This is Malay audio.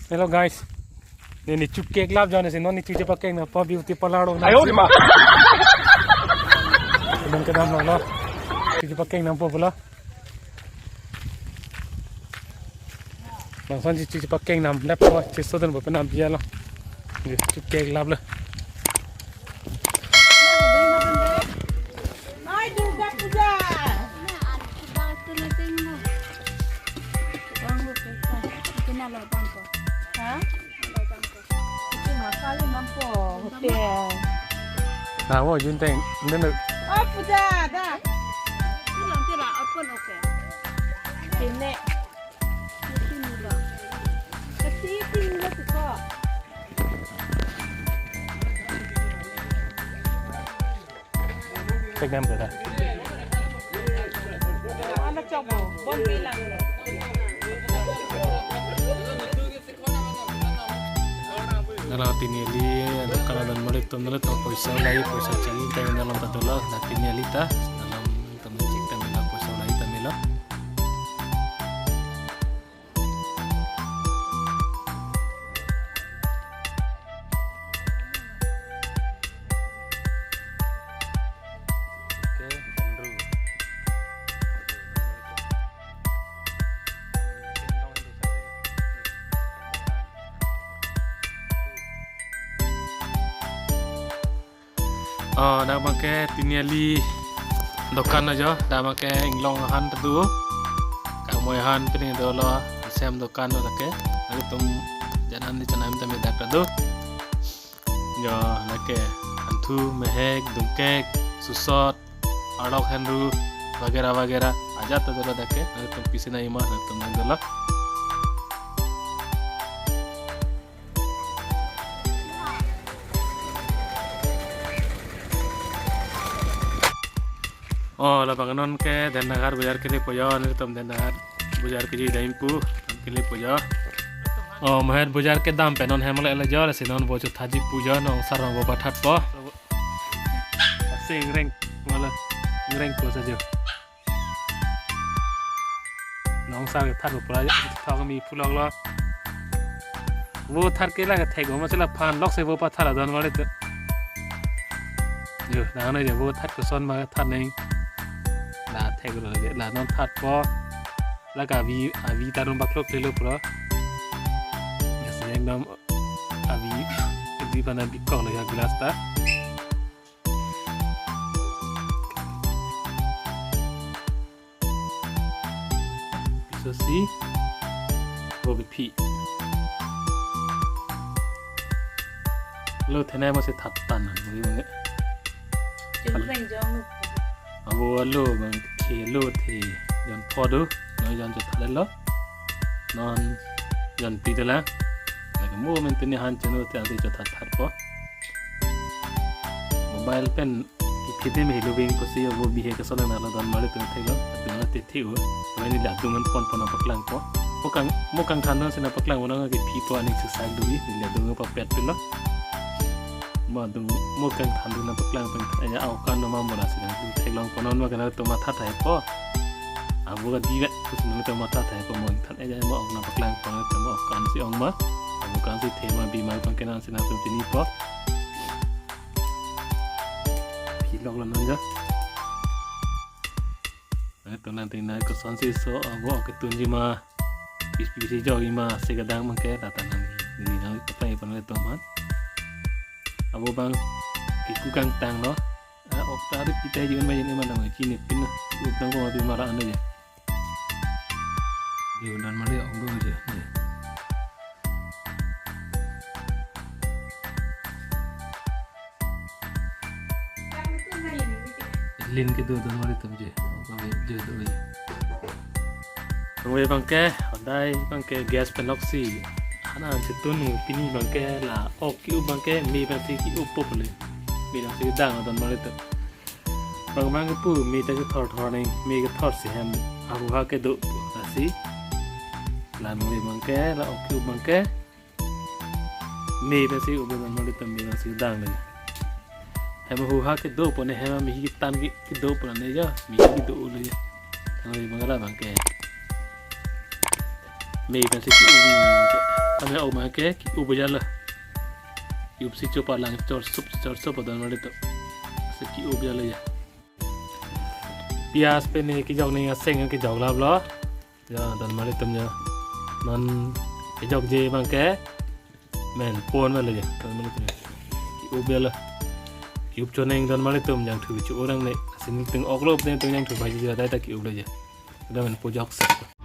Hello guys. Ini cup cake lab jana sih, non itu cepat cake na, pa beauty palaro na. Ayo di mah. Sedang kedam lo, itu cepat cake nampak pula. Bang San itu cepat cake nam, lep lo, ceso dan berapa nam biar lo. Ini cup cake lab lo. Ay, Durga Puja. Hah? Itu masal nampo hotel. Nah, wo junteng, ini nak. Oh, Puja, dah. Ini. Kecil lah tu kok. Cake nam berapa? Anak coba, bon bilang. Kalau tinili, kalau dan mulai tu mulai tu poisa lagi poisa cari tapi dalam betulah, nak tinili ta dalam teman cik tapi dalam poisa lagi tapi lah. Dah pakai tinili dokan aja, dah pakai inglong han tu, kamu han pilih dulu, sem dokan tu lagi, lalu tum jangan di sana minta minta tu, ya lagi hantu, mehek, dungkek, susot, adok henru, वगैरह aja tu dulu lagi, lalu tum pisina imah, lalu tum dulu. Lapangan ke dan nagar bajar ke लिए puja, nih tuh dan nagar bajar ke jadi daimpu ke लिए puja. Mahir bajar ke dam penon hemale elejar, sinon bocor thaji puja, nong sarang bawa bathat po. Sing reng, malah reng ko saja. Nong sarang thar bawa thar kami pulang lah. Wo thar ke lah ke thego, macam lah pan lok se bawa thar adan malah tu. Yo, nah ni je wo thar keson malah thar neng. Lah thego lagi, lah non thar po. Lah kavi tarum baklok lelo pura. Ya sayang nam di mana bikok lagi gelas ta. Bisa si, Bobby P. Lo tenai masih thatan, begini. Jeng jong. Abo lo bang kilo the jan podo no jan jatale lo non jan pidela like moment ni han cheno te adi jathat po mobile pen ipide me hilo beng ko si abo bihe ka sona na dan mare tu thego atuna te thiu ni la dungan pon paklang po mokang khandon sina paklang wona ke phi po ani se sai dugi ni la dunga pa pet pilo Madung mukang thandu na paklang pang anya au kan no mamora sina theglong ponon ma kana to matha thai po abu ga diga kusna to matha thai po mon than anya mo na paklang ponon to mo kan si ong ma abu kan si thema bi ma pang kana sina to tini po philong lan ja to nanti na ko son si so abu ke tunji ma bis jogi ma se gadang mang ke tatanan ni na pa pa na to man Abo bang kikukang tang no, okta ada kita juga macam ni mana kini pin, utang ko mati marah anda je. Di udan mana orang dulu je. Lin kita udan mana tu je, kami je tu je. Kemudian bangke gas penoksi. Ana cetun pini bangke la okiu bangke mi bangke ki upopole mi bangke dang don mare to bang pu mi ta thor nei mi ke thor si hem abu ha ke do asi la mi bangke la okiu bangke mi bangke ubu don mare to mi bangke dang le hem hu ha ke do pone hem mi ki tan ki do pone ne ja mi ki do le ya bang bangala bangke mei kan si ki ubi kami au ma ke ki ubi jala ki up si chopa lang chor sup dan male to se ki ubi jala ya pias pe ne ki jog ne seng ki jog la blo ya dan male tum ya non ki jog je bang ke men pon male ya dan male tum ki ubi jala ki up choneng dan male tum yang thu chu orang ne sin ting ok lop ne tung yang thu bai ji da ta ki ubi ja dan men po jok sa